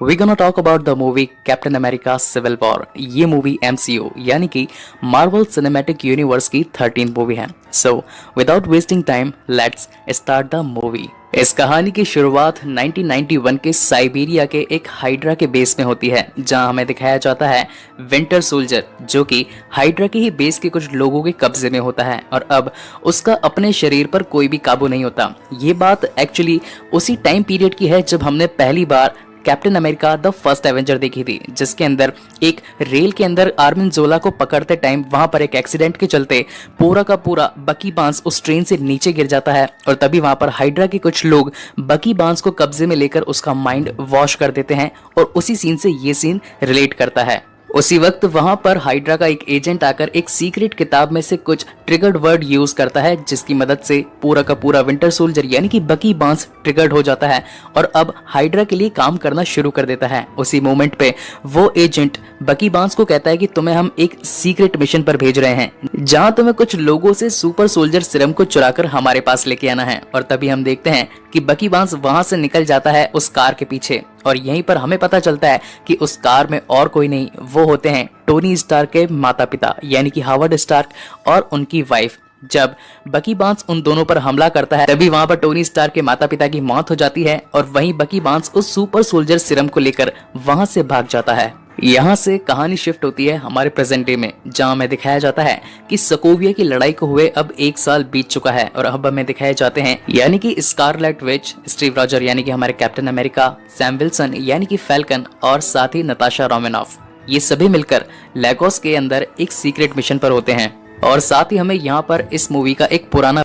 We gonna talk about the movie Captain America Civil War. ये movie MCU यानी कि Marvel cinematic universe की 13th movie है। So without wasting time let's start the movie. इस कहानी की शुरुआत 1991 के साइबेरिया के एक हाइड्रा के बेस में होती है, जहां हमें दिखाया जाता है विंटर सोल्जर जो कि हाइड्रा के ही बेस के कुछ लोगों के कब्जे में होता है और अब उसका अपने शरीर पर कोई भी काबू नहीं होता। ये बात एक्चुअली उसी टाइम पीरियड की है जब हमने पहली बार Captain America the first Avenger देखी थी, जिसके अंदर एक रेल के अंदर आर्मिन जोला को पकड़ते टाइम वहां पर एक एक्सीडेंट के चलते पूरा का पूरा बकी बांस उस ट्रेन से नीचे गिर जाता है और तभी वहां पर हाइड्रा के कुछ लोग बकी बांस को कब्जे में लेकर उसका माइंड वॉश कर देते हैं और उसी सीन से ये सीन रिलेट करता है। उसी वक्त वहां पर हाइड्रा का एक एजेंट आकर एक सीक्रेट किताब में से कुछ ट्रिगर्ड वर्ड यूज करता है, जिसकी मदद से पूरा का पूरा विंटर सोल्जर यानी कि बकी बांस ट्रिगर्ड हो जाता है और अब हाइड्रा के लिए काम करना शुरू कर देता है। उसी मोमेंट पे वो एजेंट बकी बांस को कहता है कि तुम्हें हम एक सीक्रेट मिशन पर भेज रहे हैं, जहां तुम्हें कुछ लोगों से सुपर सोल्जर सिरम को चुराकर हमारे पास लेके आना है। और तभी हम देखते हैं कि बकी बांस वहां से निकल जाता है उस कार के पीछे और यहीं पर हमें पता चलता है कि उस कार में और कोई नहीं, वो होते हैं टोनी स्टार्क के माता पिता यानी कि हावर्ड स्टार्क और उनकी वाइफ। जब बकी बांस उन दोनों पर हमला करता है तभी वहां पर टोनी स्टार्क के माता पिता की मौत हो जाती है और वहीं बकी बांस उस सुपर सोल्जर सिरम को लेकर वहां से भाग जाता है। यहाँ से कहानी शिफ्ट होती है हमारे प्रेजेंट डे में, जहाँ हमें दिखाया जाता है कि सकोविया की लड़ाई को हुए अब 1 साल बीत चुका है और अब हमें दिखाए जाते हैं यानी कि स्कारलेट विच, स्टीव रॉजर यानी कि हमारे कैप्टन अमेरिका, सैम विल्सन यानी कि फैल्कन और साथ ही नताशा रोमानोफ, ये सभी मिलकर लेगोस के अंदर एक सीक्रेट मिशन पर होते हैं। और साथ ही हमें यहाँ पर इस मूवी का एक पुराना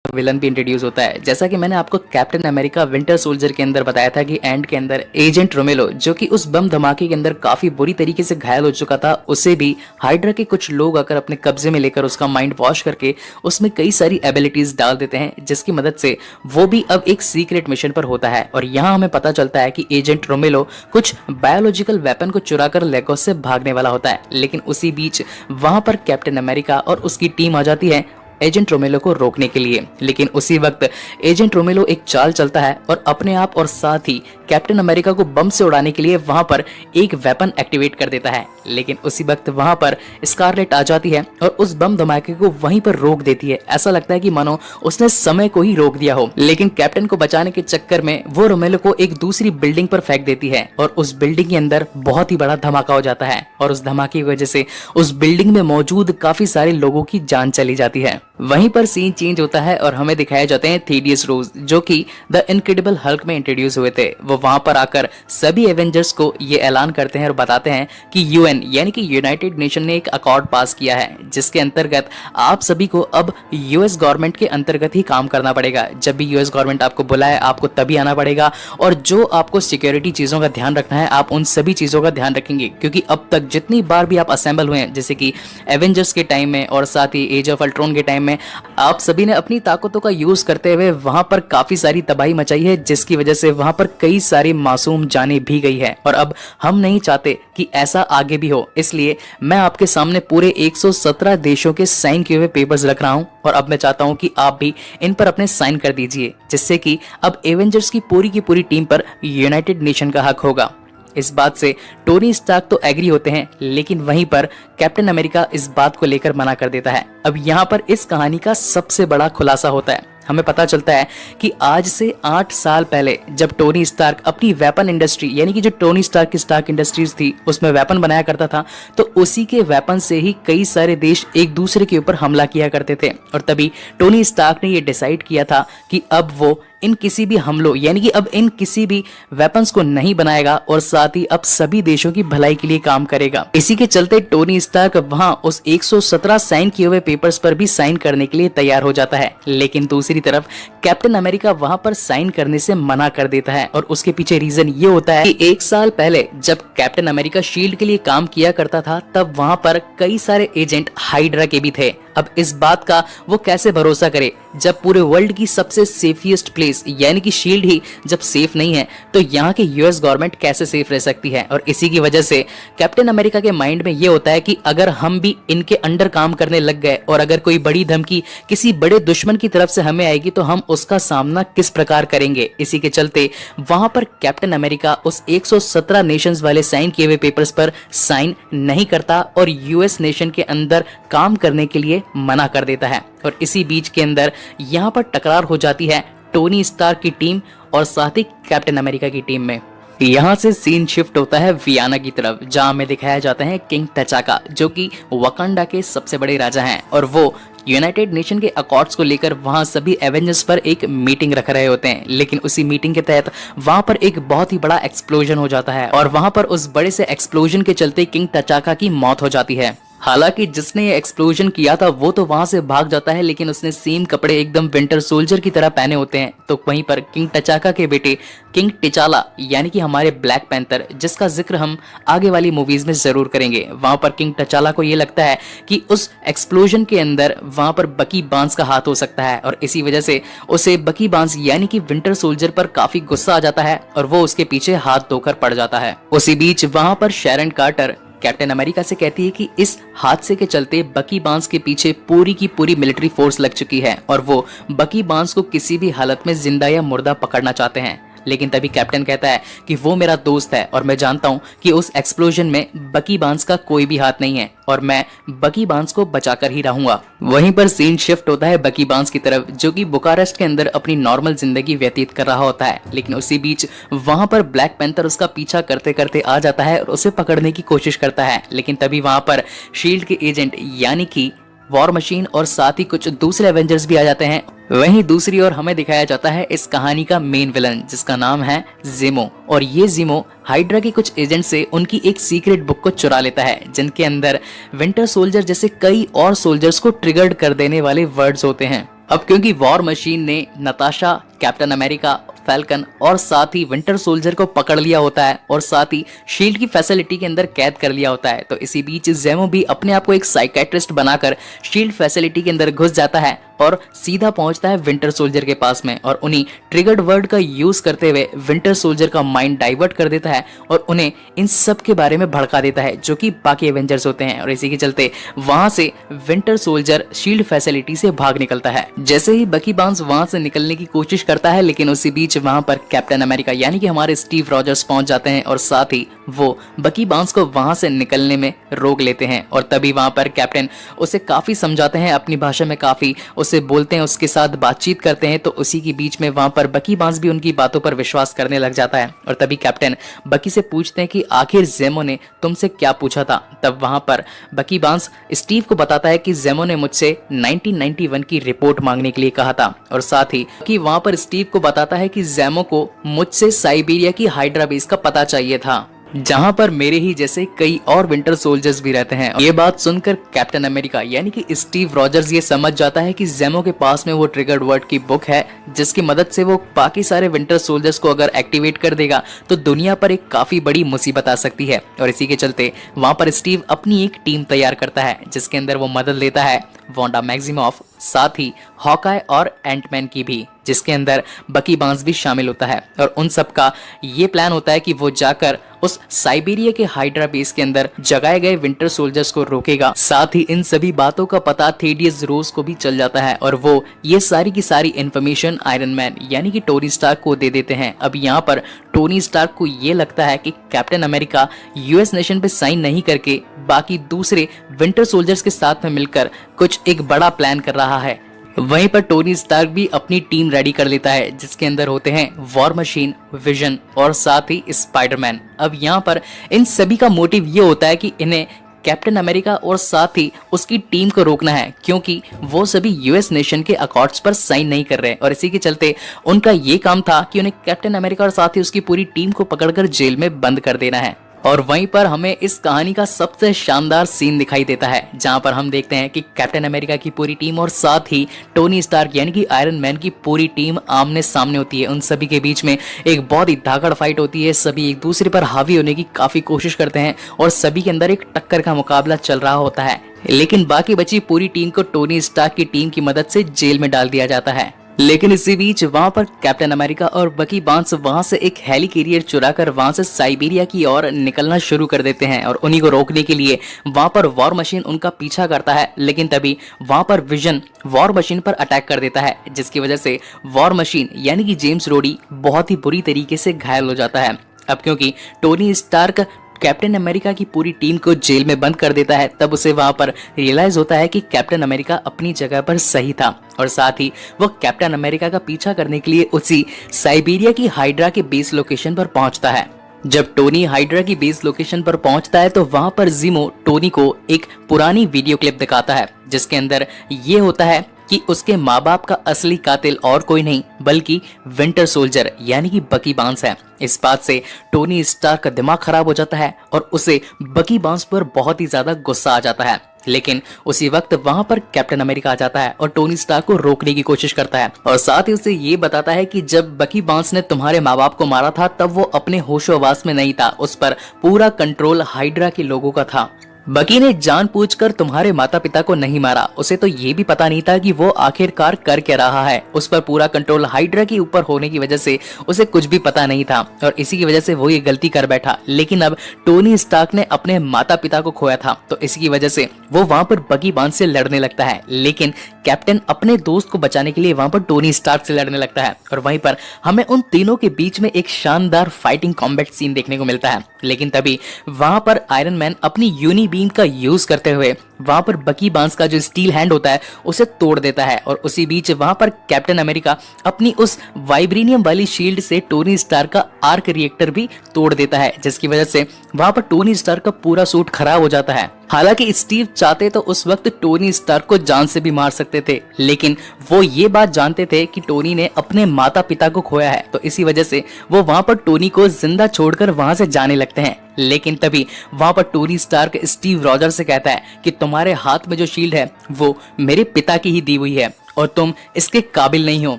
विलन भी इंट्रोड्यूस होता है। जैसा कि मैंने आपको कैप्टन अमेरिका विंटर सोल्जर के अंदर बताया था कि एंड के अंदर एजेंट रोमेलो जो कि उस बम धमाके के अंदर काफी बुरी तरीके से घायल हो चुका था, उसे भी हाइड्रा के कुछ लोग आकर अपने कब्जे में लेकर उसका माइंड वॉश करके उसमें कई सारी एबिलिटीज डाल देते हैं, जिसकी मदद से वो भी अब एक सीक्रेट मिशन पर होता है। और यहाँ हमें पता चलता है कि एजेंट रोमेलो कुछ बायोलॉजिकल वेपन को चुराकर लेगोस से भागने वाला होता है, लेकिन उसी बीच वहां पर कैप्टन अमेरिका और उसकी टीम आ जाती है एजेंट रोमेलो को रोकने के लिए। लेकिन उसी वक्त एजेंट रोमेलो एक चाल चलता है और अपने आप और साथ ही कैप्टन अमेरिका को बम से उड़ाने के लिए वहां पर एक वेपन एक्टिवेट कर देता है। लेकिन उसी वक्त वहां पर स्कारलेट आ जाती है और उस बम धमाके को वहीं पर रोक देती है। ऐसा लगता है कि मानो उसने समय को ही रोक दिया हो, लेकिन कैप्टन को बचाने के चक्कर में वो रोमेलो को एक दूसरी बिल्डिंग पर फेंक देती है और उस बिल्डिंग के अंदर बहुत ही बड़ा धमाका हो जाता है और उस धमाके की वजह से उस बिल्डिंग में मौजूद काफी सारे लोगों की जान चली जाती है। वहीं पर सीन चेंज होता है और हमें दिखाए जाते हैं थेडियस रोज जो कि द इनक्रेडिबल हल्क में इंट्रोड्यूस हुए थे। वो वहां पर आकर सभी एवेंजर्स को ये ऐलान करते हैं और बताते हैं कि यूएन यानी कि यूनाइटेड नेशन ने एक अकॉर्ड पास किया है, जिसके अंतर्गत आप सभी को अब यूएस गवर्नमेंट के अंतर्गत ही काम करना पड़ेगा। जब भी यूएस गवर्नमेंट आपको बुलाए आपको तभी आना पड़ेगा और जो आपको सिक्योरिटी चीजों का ध्यान रखना है आप उन सभी चीजों का ध्यान रखेंगे, क्योंकि अब तक जितनी बार भी आप असेंबल हुए हैं, जैसे कि एवेंजर्स के टाइम में और साथ ही एज ऑफ अल्ट्रॉन के टाइम में, आप सभी ने अपनी ताकतों का यूज करते हुए वहां पर काफी सारी तबाही मचाई है, जिसकी वजह से वहां पर कई सारी मासूम जानें भी गई है और अब हम नहीं चाहते कि ऐसा आगे भी हो। इसलिए मैं आपके सामने पूरे 117 देशों के साइन किए हुए पेपर्स रख रहा हूं और अब मैं चाहता हूं कि आप भी इन पर अपने साइन कर दीजिए, जिससे कि अब एवेंजर्स की पूरी टीम पर यूनाइटेड नेशन का हक होगा। इस बात से टोनी स्टार्क तो एग्री होते हैं, लेकिन वहीं पर कैप्टन अमेरिका इस बात को लेकर मना कर देता है। अब यहाँ पर इस कहानी का सबसे बड़ा खुलासा होता है। हमें पता चलता है कि आज से 8 साल पहले जब टोनी स्टार्क अपनी वेपन इंडस्ट्री यानी कि जो टोनी स्टार्क की स्टार्क इंडस्ट्रीज थी उसमें वेपन बनाया करता था, तो उसी के वेपन से ही कई सारे देश एक दूसरे के ऊपर हमला किया करते थे और तभी टोनी स्टार्क ने ये डिसाइड किया था कि अब वो इन किसी भी हमलों यानी कि अब इन किसी भी वेपन्स को नहीं बनाएगा और साथ ही अब सभी देशों की भलाई के लिए काम करेगा। इसी के चलते टोनी स्टार्क वहां उस 117 साइन किए हुए पेपर्स पर भी साइन करने के लिए तैयार हो जाता है, लेकिन दूसरी तरफ कैप्टन अमेरिका वहां पर साइन करने से मना कर देता है और उसके पीछे रीजन ये होता है कि 1 साल पहले जब कैप्टन अमेरिका शील्ड के लिए काम किया करता था तब वहां पर कई सारे एजेंट हाइड्रा के भी थे। अब इस बात का वो कैसे भरोसा करे जब पूरे वर्ल्ड की सबसे सेफिएस्ट प्लेस यानी कि शील्ड ही जब सेफ नहीं है तो यहाँ के यूएस गवर्नमेंट कैसे सेफ रह सकती है। और इसी की वजह से कैप्टन अमेरिका के माइंड में ये होता है कि अगर हम भी इनके अंडर काम करने लग गए और अगर कोई बड़ी धमकी किसी बड़े दुश्मन की तरफ से हमें आएगी तो हम उसका सामना किस प्रकार करेंगे। इसी के चलते वहां पर कैप्टन अमेरिका उस 117 नेशंस वाले साइन किए हुए पेपर्स पर साइन नहीं करता और यूएस नेशन के अंदर काम करने के लिए मना कर देता है। और इसी बीच के अंदर यहाँ पर टकरार हो जाती है टोनी स्टार्क की टीम और साथ ही कैप्टन अमेरिका की टीम में। यहाँ से सीन शिफ्ट होता है वियाना की तरफ, जहाँ हमें दिखाया जाता है किंग तचाका जो कि वकांडा के सबसे बड़े राजा हैं और वो यूनाइटेड नेशन के अकॉर्ड्स को लेकर वहां सभी एवेंजर्स पर एक मीटिंग रख रहे होते हैं। लेकिन उसी मीटिंग के तहत वहां पर एक बहुत ही बड़ा एक्सप्लोजन हो जाता है और वहां पर उस बड़े से एक्सप्लोजन के चलते किंग तचाका की मौत हो जाती है। हालांकि जिसने ये एक्सप्लोजन किया था वो तो वहां से भाग जाता है, लेकिन उसने सेम कपड़े एकदम विंटर सोल्जर की तरह पहने होते हैं। तो वहीं पर किंग टचाका के बेटे किंग टिचाला यानी कि हमारे ब्लैक पैंथर, जिसका जिक्र हम आगे वाली मूवीज में जरूर करेंगे, वहां पर किंग टचाला को ये लगता है कि उस एक्सप्लोजन के अंदर वहां पर बकी बांस का हाथ हो सकता है और इसी वजह से उसे बकी बांस यानी कि विंटर सोल्जर पर काफी गुस्सा आ जाता है और वो उसके पीछे हाथ धोकर पड़ जाता है। उसी बीच वहां पर शैरन कार्टर कैप्टन अमेरिका से कहती है कि इस हादसे के चलते बकी बांस के पीछे पूरी की पूरी मिलिट्री फोर्स लग चुकी है और वो बकी बांस को किसी भी हालत में जिंदा या मुर्दा पकड़ना चाहते हैं। लेकिन तभी कैप्टन कहता है कि वो मेरा दोस्त है और मैं जानता हूं कि उस एक्सप्लोजन में बकी बांस का कोई भी हाथ नहीं है और मैं बकी बांस को बचाकर ही रहूंगा। वहीं पर सीन शिफ्ट होता है बकी बांस की तरफ जो कि बुकारेस्ट के अंदर अपनी नॉर्मल जिंदगी व्यतीत कर रहा होता है। लेकिन उसी बीच वहां पर ब्लैक पैंथर उसका पीछा करते करते आ जाता है और उसे पकड़ने की कोशिश करता है। लेकिन तभी वहां पर शील्ड के एजेंट यानी कि वॉर मशीन और साथ ही कुछ दूसरे एवेंजर्स भी आ जाते हैं। वहीं दूसरी ओर हमें दिखाया जाता है इस कहानी का मेन विलन जिसका नाम है ज़ेमो और ये ज़ेमो हाइड्रा के कुछ एजेंट से उनकी एक सीक्रेट बुक को चुरा लेता है जिनके अंदर विंटर सोल्जर जैसे कई और सोल्जर्स को ट्रिगर्ड कर देने वाले वर्ड्स होते हैं। अब क्योंकि वॉर मशीन ने नताशा, कैप्टन अमेरिका, फैल्कन और साथ ही विंटर सोल्जर को पकड़ लिया होता है और साथ ही शील्ड की फैसिलिटी के अंदर कैद कर लिया होता है, तो इसी बीच ज़ेमो भी अपने आप को एक साइकेट्रिस्ट बनाकर शील्ड फैसिलिटी के अंदर घुस जाता है और सीधा पहुंचता है विंटर सोल्जर के पास में और उन्हीं ट्रिगर्ड वर्ड का यूज करते हुए विंटर सोल्जर का माइंड डाइवर्ट कर देता है और उन्हें इन सब के बारे में भड़का देता है जो कि बाकी एवेंजर्स होते हैं। और इसी के चलते वहां से विंटर सोल्जर शील्ड फैसिलिटी से भाग निकलता है। जैसे ही बकी बांस वहां से निकलने की कोशिश करता है लेकिन उसी बीच वहां पर कैप्टन अमेरिका यानी कि हमारे स्टीव रॉजर्स पहुंच जाते हैं और साथ ही वो बकी बांस को वहां से निकलने में रोक लेते हैं। और तभी वहां पर कैप्टन उसे काफी समझाते हैं, अपनी भाषा में काफी उसे बोलते हैं, उसके साथ बातचीत करते हैं। तो उसी के बीच में वहां पर बकी बांस भी उनकी बातों पर विश्वास करने लग जाता है और तभी कैप्टन बकी से पूछते हैं कि आखिर ज़ेमो ने तुमसे क्या पूछा था। तब वहां पर बकी बांस स्टीव को बताता है कि ज़ेमो ने मुझसे 1991 की रिपोर्ट मांगने के लिए कहा था और साथ ही कि वहां पर स्टीव को बताता है कि ज़ेमो को मुझसे साइबेरिया की हाइड्रा बेस का पता चाहिए था जहां पर मेरे ही जैसे कई और विंटर सोल्जर्स भी रहते हैं। ये बात सुनकर कैप्टन अमेरिका यानी कि स्टीव रॉजर्स ये समझ जाता है कि ज़ेमो के पास में वो ट्रिगर्ड वर्ड की बुक है जिसकी मदद से वो बाकी सारे विंटर सोल्जर्स को अगर एक्टिवेट कर देगा तो दुनिया पर एक काफी बड़ी मुसीबत आ सकती है। और इसी के चलते वहां पर स्टीव अपनी एक टीम तैयार करता है जिसके अंदर वो मदद लेता है वांडा मैक्सिमॉफ, साथ ही हॉकाई और एंटमैन की भी, जिसके अंदर बकी बांस भी शामिल होता है। और उन सब का ये प्लान होता है कि वो जाकर उस साइबेरिया के हाइड्रा बेस के अंदर जगाए गए विंटर सोल्जर्स को रोकेगा। साथ ही इन सभी बातों का पता थेडियस रोज को भी चल जाता है और वो ये सारी की सारी इन्फॉर्मेशन आयरन मैन यानी कि टोनी स्टार्क को दे देते हैं। अब यहाँ पर टोनी स्टार्क को ये लगता है कि कैप्टन अमेरिका यूएस नेशन पे साइन नहीं करके बाकी दूसरे विंटर सोल्जर्स के साथ में मिलकर कुछ एक बड़ा प्लान कर रहा है। वहीं पर टोनी स्टार्क भी अपनी टीम रेडी कर लेता है जिसके अंदर होते हैं वॉर मशीन, विजन और साथ ही स्पाइडरमैन। अब यहाँ पर इन सभी का मोटिव ये होता है कि इन्हें कैप्टन अमेरिका और साथ ही उसकी टीम को रोकना है क्योंकि वो सभी यूएस नेशन के अकॉर्ड्स पर साइन नहीं कर रहे और इसी के चलते उनका ये काम था कि उन्हें कैप्टन अमेरिका और साथ ही उसकी पूरी टीम को पकड़कर जेल में बंद कर देना है। और वहीं पर हमें इस कहानी का सबसे शानदार सीन दिखाई देता है, जहां पर हम देखते हैं कि कैप्टन अमेरिका की पूरी टीम और साथ ही टोनी स्टार्क यानी कि आयरन मैन की पूरी टीम आमने सामने होती है। उन सभी के बीच में एक बहुत ही धाकड़ फाइट होती है। सभी एक दूसरे पर हावी होने की काफी कोशिश करते हैं और सभी के अंदर एक टक्कर का मुकाबला चल रहा होता है, लेकिन बाकी बची पूरी टीम को टोनी स्टार्क की टीम की मदद से जेल में डाल दिया जाता है। लेकिन इसी बीच वहां पर कैप्टन अमेरिका और बकी बार्न्स वहां से एक हेली कैरियर चुराकर वहां से साइबेरिया की ओर निकलना शुरू कर देते हैं और उन्हीं को रोकने के लिए वहां पर वॉर मशीन उनका पीछा करता है। लेकिन तभी वहां पर विजन वॉर मशीन पर अटैक कर देता है, जिसकी वजह से वॉर मशीन यानी कि जेम्स रोडी बहुत ही बुरी तरीके से घायल हो जाता है। अब क्योंकि टोनी स्टार्क कैप्टन अमेरिका की पूरी टीम को जेल में बंद कर देता है, तब उसे वहां पर रियलाइज होता है कि कैप्टन अमेरिका अपनी जगह पर सही था और साथ ही वो कैप्टन अमेरिका का पीछा करने के लिए उसी साइबेरिया की हाइड्रा के बेस लोकेशन पर पहुंचता है। जब टोनी हाइड्रा की बेस लोकेशन पर पहुंचता है तो वहां पर जीमो टोनी को एक पुरानी वीडियो क्लिप दिखाता है, जिसके अंदर ये होता है कि उसके माँ बाप का असली कातिल और कोई नहीं बल्कि विंटर सोल्जर यानी कि बकी बार्न्स है। इस बात से टोनी स्टार्क का दिमाग खराब हो जाता है और उसे बकी बार्न्स पर बहुत ही ज्यादा गुस्सा आ जाता है। लेकिन उसी वक्त वहां पर कैप्टन अमेरिका आ जाता है और टोनी स्टार्क को रोकने की कोशिश करता है और साथ ही उसे ये बताता है कि जब बकी बार्न्स ने तुम्हारे माँ बाप को मारा था तब वो अपने होशोहवास में नहीं था, उस पर पूरा कंट्रोल हाइड्रा के लोगों का था। बकी ने जानबूझकर तुम्हारे माता पिता को नहीं मारा, उसे तो ये भी पता नहीं था कि वो आखिरकार कर क्या रहा है। उस पर पूरा कंट्रोल हाइड्रा के ऊपर होने की वजह से उसे कुछ भी पता नहीं था और इसी की वजह से वो ये गलती कर बैठा। लेकिन अब टोनी स्टार्क ने अपने माता पिता को खोया था तो इसी की वजह से वो वहां पर बकी बार्न्स से लड़ने लगता है। लेकिन कैप्टन अपने दोस्त को बचाने के लिए वहां पर टोनी स्टार्क से लड़ने लगता है और वहीं पर हमें उन तीनों के बीच में एक शानदार फाइटिंग कॉम्बैट सीन देखने को मिलता है। लेकिन तभी वहां पर आयरन मैन अपनी यूनी बीम का यूज करते हुए वहां पर बकी बार्न्स का जो स्टील हैंड होता है उसे तोड़ देता है और उसी बीच वहां पर कैप्टन अमेरिका अपनी उस वाइब्रेनियम वाली शील्ड से टोनी स्टार्क का आर्क रिएक्टर भी तोड़ देता है, जिसकी वजह से वहां पर टोनी स्टार्क का पूरा सूट खराब हो जाता है। हालांकि स्टीव चाहते तो उस वक्त टोनी स्टार्क को जान से भी मार सकते थे, लेकिन वो ये बात जानते थे कि टोनी ने अपने माता पिता को खोया है, तो इसी वजह से वो वहां पर टोनी को जिंदा छोड़कर वहां से जाने लगते हैं। लेकिन तभी वहां पर टोनी स्टार्क स्टीव रॉजर से कहता है कि तुम्हारे हाथ में जो शील्ड है वो मेरे पिता की ही दी हुई है और तुम इसके काबिल नहीं हो।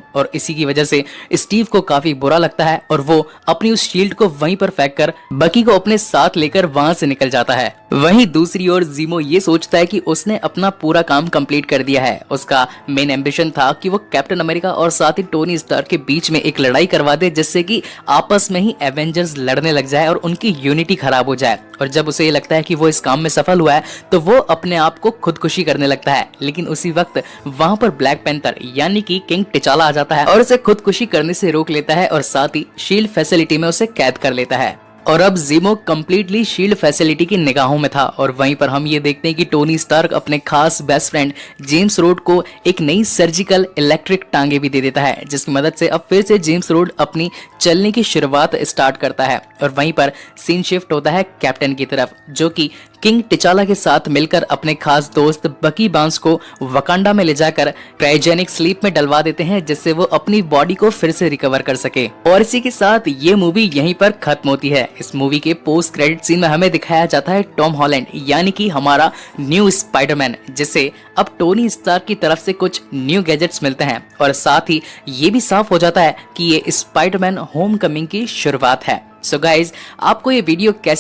और इसी की वजह से स्टीव को काफी बुरा लगता है और वो अपनी उस शील्ड को वहीं पर फेंक कर बकी को अपने साथ लेकर वहां से निकल जाता है। वहीं दूसरी ओर जीमो ये सोचता है कि उसने अपना पूरा काम कंप्लीट कर दिया है। उसका मेन एम्बिशन था कि वो कैप्टन अमेरिका और साथ ही टोनी स्टार्क के बीच में एक लड़ाई करवा दे, जिससे कि आपस में ही एवेंजर्स लड़ने लग जाए और उनकी यूनिटी खराब हो जाए। और जब उसे ये लगता है कि वो इस काम में सफल हुआ है तो वो अपने आप को खुदकुशी करने लगता है। लेकिन उसी वक्त वहां पर ब्लैक पैंथर यानी कि किंग टिचाला आ जाता है और उसे खुदकुशी करने से रोक लेता है और साथ ही शील्ड फैसिलिटी में उसे कैद कर लेता है। और अब जीमो कम्प्लीटली शील्ड फैसिलिटी की निगाहों में था और वहीं पर हम ये देखते हैं कि टोनी स्टार्क अपने खास बेस्ट फ्रेंड जेम्स रोड को एक नई सर्जिकल इलेक्ट्रिक टांगे भी दे देता है, जिसकी मदद से अब फिर से जेम्स रोड अपनी चलने की शुरुआत स्टार्ट करता है। और वहीं पर सीन शिफ्ट होता है कैप्टन की तरफ, जो कि किंग टिचाला के साथ मिलकर अपने खास दोस्त बकी बार्न्स को वकांडा में ले जाकर क्रायोजेनिक स्लीप में डलवा देते हैं, जिससे वो अपनी बॉडी को फिर से रिकवर कर सके। और इसी के साथ ये मूवी यहीं पर खत्म होती है। इस मूवी के पोस्ट क्रेडिट सीन में हमें दिखाया जाता है टॉम हॉलैंड यानी कि हमारा न्यू स्पाइडरमैन, जिसे अब टोनी स्टार्क की तरफ से कुछ न्यू गैजेट्स मिलते हैं और साथ ही ये भी साफ हो जाता है कि ये स्पाइडरमैन होम कमिंग की शुरुआत है। सो गाइज, आपको ये वीडियो कैसे